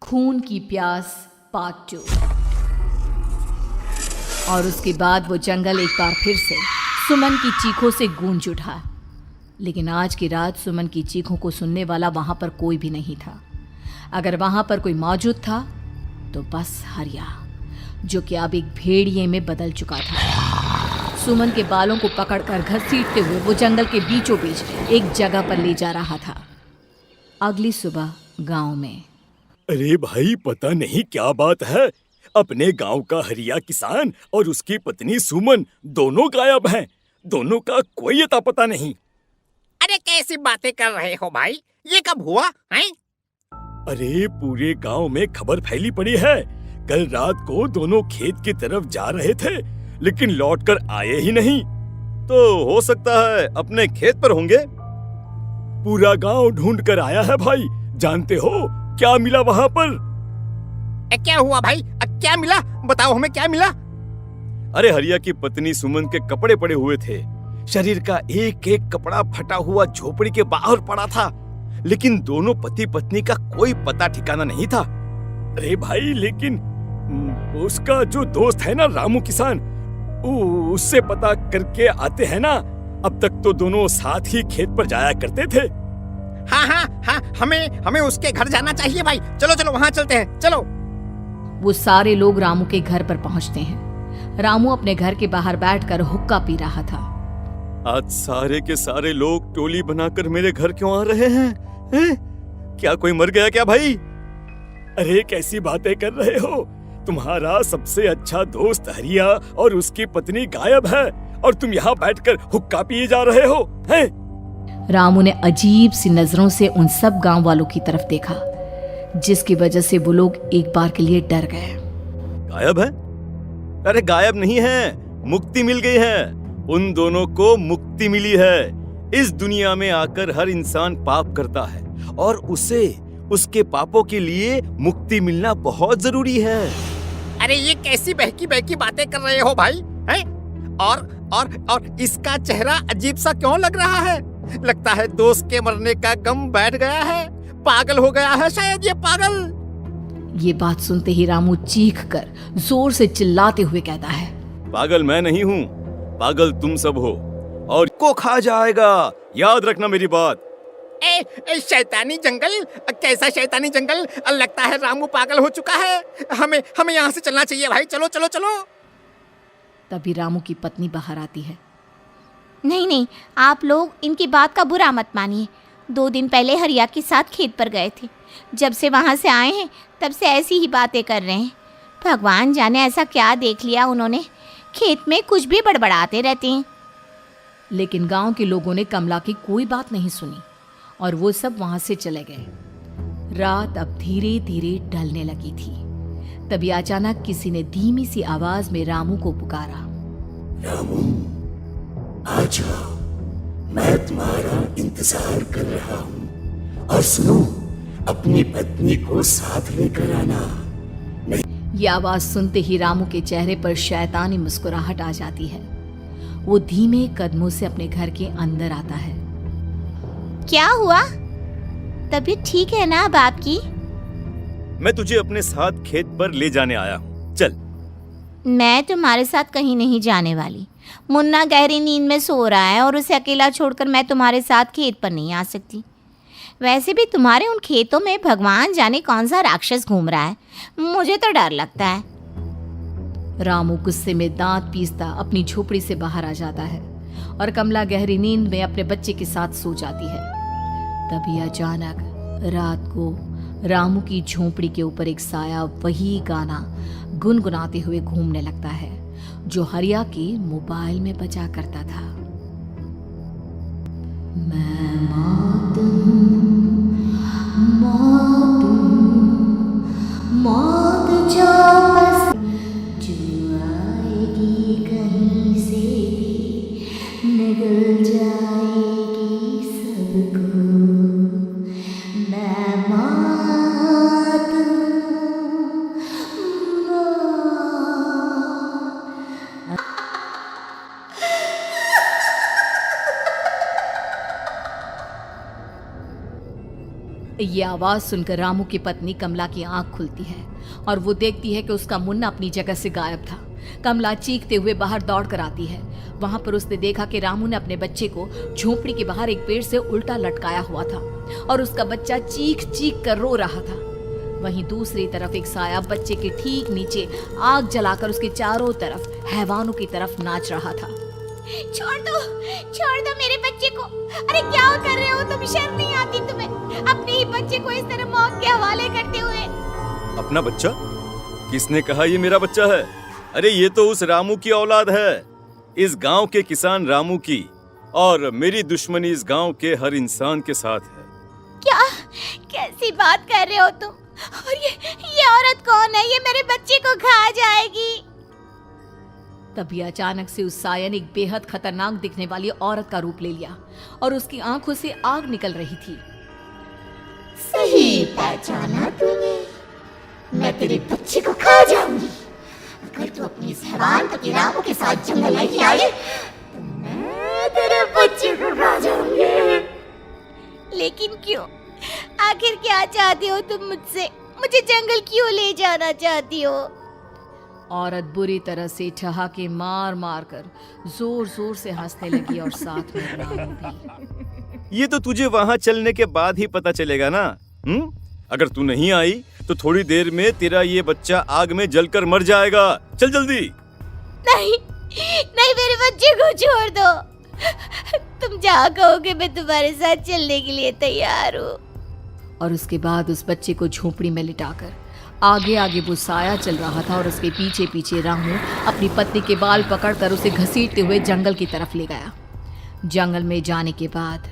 खून की प्यास पार्ट 2। और उसके बाद वो जंगल एक बार फिर से सुमन की चीखों से गूंज उठा। लेकिन आज की रात सुमन की चीखों को सुनने वाला वहां पर कोई भी नहीं था। अगर वहां पर कोई मौजूद था तो बस हरिया, जो कि अब एक भेड़िए में बदल चुका था। सुमन के बालों को पकड़कर घसीटते हुए वो जंगल के बीचों बीच एक जगह पर ले जा रहा था। अगली सुबह गांव में। अरे भाई, पता नहीं क्या बात है, अपने गांव का हरिया किसान और उसकी पत्नी सुमन दोनों गायब हैं। दोनों का कोई अता पता नहीं। अरे कैसी बातें कर रहे हो भाई, ये कब हुआ हैं? अरे पूरे गांव में खबर फैली पड़ी है। कल रात को दोनों खेत की तरफ जा रहे थे, लेकिन लौटकर आए ही नहीं। तो हो सकता है अपने खेत पर होंगे। पूरा गांव ढूंढ कर आया है भाई। जानते हो क्या मिला वहां पर? क्या हुआ भाई? क्या मिला? बताओ हमें, क्या मिला? अरे हरिया की पत्नी सुमन के कपड़े पड़े हुए थे। शरीर का एक एक कपड़ा फटा हुआ झोपड़ी के बाहर पड़ा था, लेकिन दोनों पति पत्नी का कोई पता ठिकाना नहीं था। अरे भाई, लेकिन उसका जो दोस्त है ना रामू किसान, उससे पता करके आते हैं ना। अब तक तो दोनों साथ ही खेत पर जाया करते थे। हाँ, हमें उसके घर जाना चाहिए भाई। चलो चलो वहाँ चलते हैं, चलो। वो सारे लोग रामू के घर पर पहुंचते हैं। रामू अपने घर के बाहर बैठकर हुक्का पी रहा था। आज सारे के सारे लोग टोली बनाकर मेरे घर क्यों आ रहे हैं? क्या कोई मर गया क्या भाई? अरे कैसी बातें कर रहे हो? तुम्हारा सबसे अच्छा दोस्त हरिया और उसकी पत्नी गायब है, और तुम यहाँ बैठकर हुक्का पिए जा रहे हो हैं? रामू ने अजीब सी नजरों से उन सब गांव वालों की तरफ देखा, जिसकी वजह से वो लोग एक बार के लिए डर गए। गायब है? अरे गायब नहीं है, मुक्ति मिल गई है। उन दोनों को मुक्ति मिली है। इस दुनिया में आकर हर इंसान पाप करता है, और उसे उसके पापों के लिए मुक्ति मिलना बहुत जरूरी है। अरे ये कैसी बहकी बहकी बातें कर रहे हो भाई हैं? और इसका चेहरा अजीब सा क्यों लग रहा है? लगता है दोस्त के मरने का गम बैठ गया है। पागल हो गया है शायद ये पागल। ये बात सुनते ही रामू चीख कर जोर से चिल्लाते हुए कहता है, पागल मैं नहीं हूँ, पागल तुम सब हो, और को खा जाएगा। याद रखना मेरी बात। शैतानी जंगल? कैसा शैतानी जंगल? लगता है रामू पागल हो चुका है। हमें यहाँ से चलना चाहिए भाई। चलो चलो चलो। तभी रामू की पत्नी बाहर आती है। नहीं, आप लोग इनकी बात का बुरा मत मानिए। 2 दिन पहले हरिया के साथ खेत पर गए थे। जब से वहाँ से आए हैं तब से ऐसी ही बातें कर रहे हैं। भगवान जाने ऐसा क्या देख लिया उन्होंने, खेत में कुछ भी बड़बड़ाते रहते हैं। लेकिन गांव के लोगों ने कमला की कोई बात नहीं सुनी, और वो सब वहां से चले गए। रात अब धीरे धीरे ढलने लगी थी। तभी अचानक किसी ने धीमी सी आवाज में रामू को पुकारा। रामू, आ जाओ, मैं तुम्हारा इंतजार कर रहा हूँ। और सुनो, अपनी पत्नी को साथ लेकर आना। ये आवाज सुनते ही रामू के चेहरे पर शैतानी मुस्कुराहट आ जाती है। वो धीमे कदमों से अपने घर के अंदर आता है। क्या हुआ? तबीयत ठीक है ना अब आपकी? मैं तुझे अपने साथ खेत पर ले जाने आया हूँ, चल। मैं तुम्हारे साथ कहीं नहीं जाने वाली। मुन्ना गहरी नींद में सो रहा है, और उसे अकेला छोड़कर मैं तुम्हारे साथ खेत पर नहीं आ सकती। वैसे भी तुम्हारे उन खेतों में भगवान जाने कौन सा राक्षस घूम रहा है, मुझे तो डर लगता है। रामू गुस्से में दांत पीसता अपनी झोपड़ी से बाहर आ जाता है, और कमला गहरी नींद में अपने बच्चे के साथ सो जाती है। तभी अचानक रात को रामू की झोपड़ी के ऊपर एक साया वही गाना गुनगुनाते हुए घूमने लगता है, जो हरिया के मोबाइल में बजा करता था। मैं मौत हूँ, मौत हूँ, मौत जो आएगी कहीं से भी, निगल जाएगी सबको। मैं मौत हूँ, ये आवाज सुनकर रामू की पत्नी कमला की आंख खुलती है और वो देखती है कि उसका मुन्ना अपनी जगह से गायब था। कमला चीखते हुए बाहर दौड़ कर आती है। वहां पर उसने देखा कि रामू ने अपने बच्चे को झोपड़ी के बाहर एक पेड़ से उल्टा लटकाया हुआ था और उसका बच्चा चीख चीख कर रो रहा था। वहीं दूसरी तरफ एक साया बच्चे के ठीक नीचे आग जलाकर उसके चारों तरफ हैवानों की तरफ नाच रहा था। छोड़ दो मेरे बच्चे को। अरे क्या कर रहे हो तुम? शर्म नहीं आती तुम्हें अपने ही बच्चे को इस तरह मौत के हवाले करते हुए? अपना बच्चा? किसने कहा ये मेरा बच्चा है? अरे ये तो उस रामू की औलाद है, इस गांव के किसान रामू की, और मेरी दुश्मनी इस गांव के हर इंसान के साथ है। क्या? कैसी बात कर रहे हो तुम? और ये औरत कौन है? ये मेरे बच्चे को खा जाएगी। तभी अचानक से उस साया ने एक बेहद खतरनाक दिखने वाली औरत का रूप ले लिया और उसकी आंखों से आग निकल रही थी। सही पहचाना तूने, मैं तेरे बच्चे को खा जाऊंगी। अगर तू अपनी इस हैवान पति रामू के साथ जंगल नहीं आई तो मैं तेरे बच्चे को खा जाऊंगी। लेकिन क्यों? आखिर क्या चाहती हो तुम मुझसे? मुझे जंगल क्यों ले जाना चाहती हो? औरत बुरी तरह से ठहाके मार मार कर जोर जोर से हंसने लगी और साथ में रामू भी। ये तो तुझे वहाँ चलने के बाद ही पता चलेगा ना। अगर तू नहीं आई तो थोड़ी देर में तेरा ये बच्चा आग में जलकर मर जाएगा। चल जल्दी। नहीं, मेरे बच्चे को छोड़ दो। तुम जहाँ कहोगे मैं तुम्हारे साथ चलने के लिए तैयार हूँ। और उसके बाद उस बच्चे को झोपड़ी में लिटाकर आगे आगे वो साया चल रहा था और उसके पीछे पीछे रामू अपनी पत्नी के बाल पकड़कर उसे घसीटते हुए जंगल की तरफ ले गया। जंगल में जाने के बाद,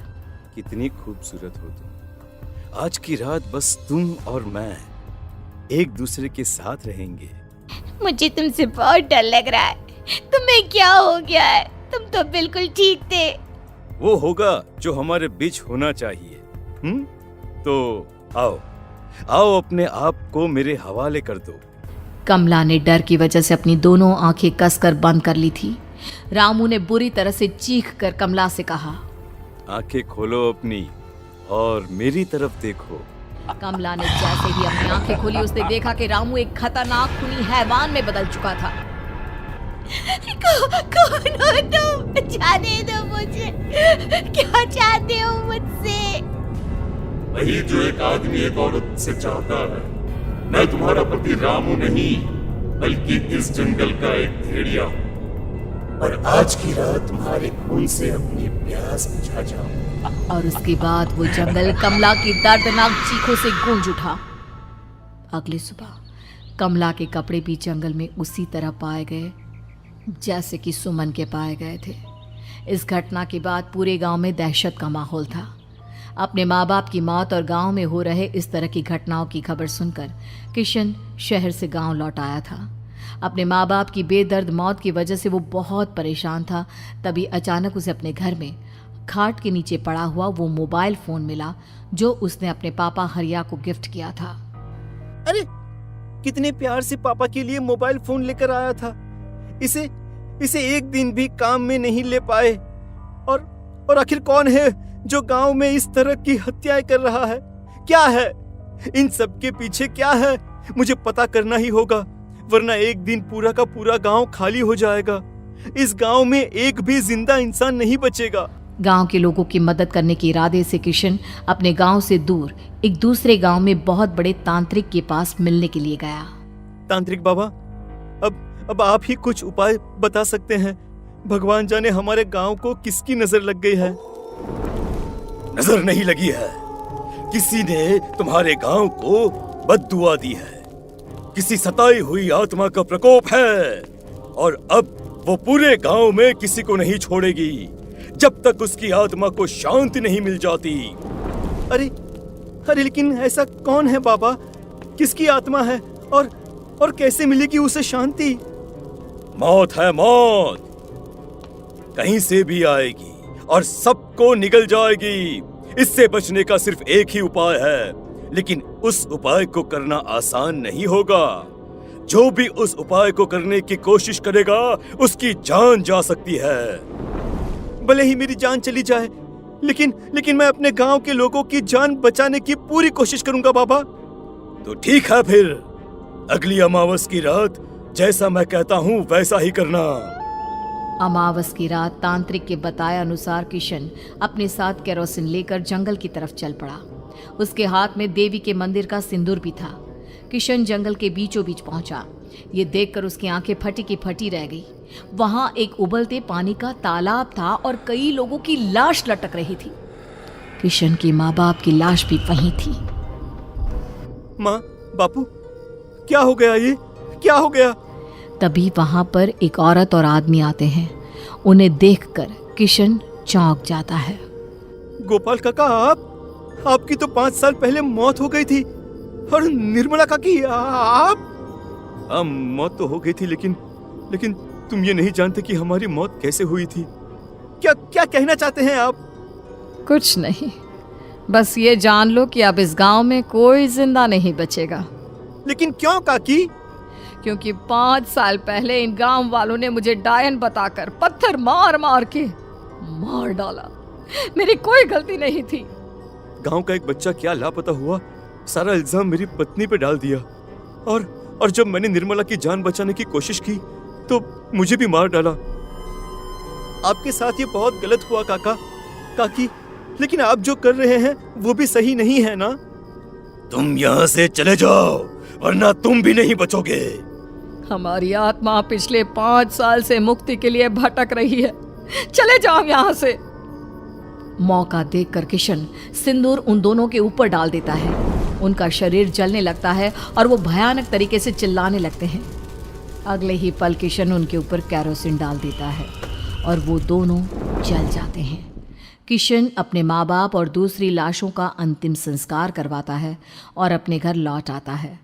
कितनी खूबसूरत हो तुम। आज की रात बस तुम और मैं एक दूसरे के साथ रहेंगे। मुझे तुमसे बहुत डर लग रहा है। तुम्हें क्या हो गया है? तुम तो बिल्कुल ठीक थे। वो होगा जो हमारे बीच होना चाहिए। तो आओ अपने आप को मेरे हवाले कर दो। कमला ने डर की वजह से अपनी दोनों आंखें कसकर बंद कर ली थी। रामू ने बुरी तरह से चीख कर कमला से कहा, आंखें खोलो अपनी और मेरी तरफ देखो। कमला ने जैसे ही अपनी आंखें खोली उसने देखा कि रामू एक खतरनाक खूनी हैवान में बदल चुका था। कौन हो तुम? जाने दो मुझे। क्या चाहते हो मुझसे? वही जो एक आदमी एक औरत से चाहता है। मैं तुम्हारा पति रामू नहीं, बल्कि इस जंगल का एक भेड़िया हूँ, और आज की रात तुम्हारे खून से अपनी प्यास बुझा जाऊं। और उसके बाद वो जंगल कमला की दर्दनाक चीखों से गूंज उठा। अगली सुबह कमला के कपड़े भी जंगल में उसी तरह पाए गए जैसे कि सुमन के पाए गए थे। इस घटना के बाद पूरे गांव में दहशत का माहौल था। अपने माँ बाप की मौत और गांव में हो रहे इस तरह की घटनाओं की खबर सुनकर किशन शहर से गांव लौट आया था। अपने माँ बाप की बेदर्द मौत की वजह से वो बहुत परेशान था। तभी अचानक उसे अपने घर में खाट के नीचे पड़ा हुआ वो मोबाइल फोन मिला जो उसने अपने पापा हरिया को गिफ्ट किया था। अरे कितने प्यार से पापा के लिए मोबाइल फोन लेकर आया था। इसे एक दिन भी काम में नहीं ले पाए। और आखिर कौन है जो गांव में इस तरह की हत्याएं कर रहा है? क्या है इन सब के पीछे? क्या है? मुझे पता करना ही होगा, वरना एक दिन पूरा का पूरा गांव खाली हो जाएगा। इस गांव में एक भी जिंदा इंसान नहीं बचेगा। गांव के लोगों की मदद करने के इरादे से किशन अपने गांव से दूर एक दूसरे गांव में बहुत बड़े तांत्रिक के पास मिलने के लिए गया। तांत्रिक बाबा, अब आप ही कुछ उपाय बता सकते हैं। भगवान जाने हमारे गांव को किसकी नजर लग गई है। नजर नहीं लगी है, किसी ने तुम्हारे गांव को बद्दुआ दी है। किसी सताई हुई आत्मा का प्रकोप है और अब वो पूरे गांव में किसी को नहीं छोड़ेगी जब तक उसकी आत्मा को शांति नहीं मिल जाती। अरे लेकिन ऐसा कौन है बाबा? किसकी आत्मा है और कैसे मिलेगी उसे शांति? मौत है, मौत कहीं से भी आएगी और सबको निगल जाएगी। इससे बचने का सिर्फ एक ही उपाय है, लेकिन उस उपाय को करना आसान नहीं होगा। जो भी उस उपाय को करने की कोशिश करेगा उसकी जान जा सकती है। भले ही मेरी जान चली जाए, लेकिन मैं अपने गांव के लोगों की जान बचाने की पूरी कोशिश करूंगा बाबा। तो ठीक है फिर, अगली अमावस की रात जैसा मैं कहता हूँ वैसा ही करना। अमावस की रात तांत्रिक के बताए अनुसार किशन अपने साथ केरोसिन लेकर जंगल की तरफ चल पड़ा। उसके हाथ में देवी के मंदिर का सिंदूर भी था। किशन जंगल के बीचों बीच पहुंचा। ये देखकर उसकी आंखें फटी की फटी रह गई। वहां एक उबलते पानी का तालाब था और कई लोगों की लाश लटक रही थी। किशन के माँ बाप की लाश भी वहीं थी। माँ, बापू, क्या हो गया? ये क्या हो गया? तभी वहां पर एक औरत और आदमी आते हैं। उन्हें देखकर किशन चौंक जाता है। गोपाल काका, आपकी तो 5 साल पहले मौत हो गई थी। और निर्मला काकी, आप? हाँ, मौत तो हो गई थी, लेकिन तुम ये नहीं जानते कि हमारी मौत कैसे हुई थी। क्या कहना चाहते हैं आप? कुछ नहीं, बस ये जान लो कि अब इस गांव में कोई जिंदा नहीं बचेगा। लेकिन क्यों काकी? क्योंकि 5 साल पहले इन गांव वालों ने मुझे डायन बताकर पत्थर मार मार के मार डाला। मेरी कोई गलती नहीं थी। गांव का एक बच्चा क्या लापता हुआ, सारा इल्जाम मेरी पत्नी पे डाल दिया। और जब मैंने निर्मला की जान बचाने की कोशिश की तो मुझे भी मार डाला। आपके साथ ये बहुत गलत हुआ काकी, लेकिन आप जो कर रहे हैं वो भी सही नहीं है ना? तुम यहाँ से चले जाओ वरना तुम भी नहीं बचोगे। हमारी आत्मा पिछले 5 साल से मुक्ति के लिए भटक रही है। चले जाओ यहाँ से। मौका देखकर किशन सिंदूर उन दोनों के ऊपर डाल देता है। उनका शरीर जलने लगता है और वो भयानक तरीके से चिल्लाने लगते हैं। अगले ही पल किशन उनके ऊपर केरोसिन डाल देता है और वो दोनों जल जाते हैं। किशन अपने माँ बाप और दूसरी लाशों का अंतिम संस्कार करवाता है और अपने घर लौट आता है।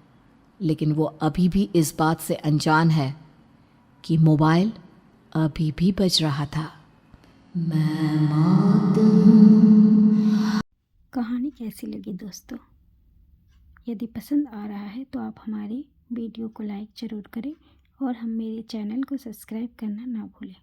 लेकिन वो अभी भी इस बात से अनजान है कि मोबाइल अभी भी बज रहा था। कहानी कैसी लगी दोस्तों? यदि पसंद आ रहा है तो आप हमारी वीडियो को लाइक ज़रूर करें और मेरे चैनल को सब्सक्राइब करना ना भूलें।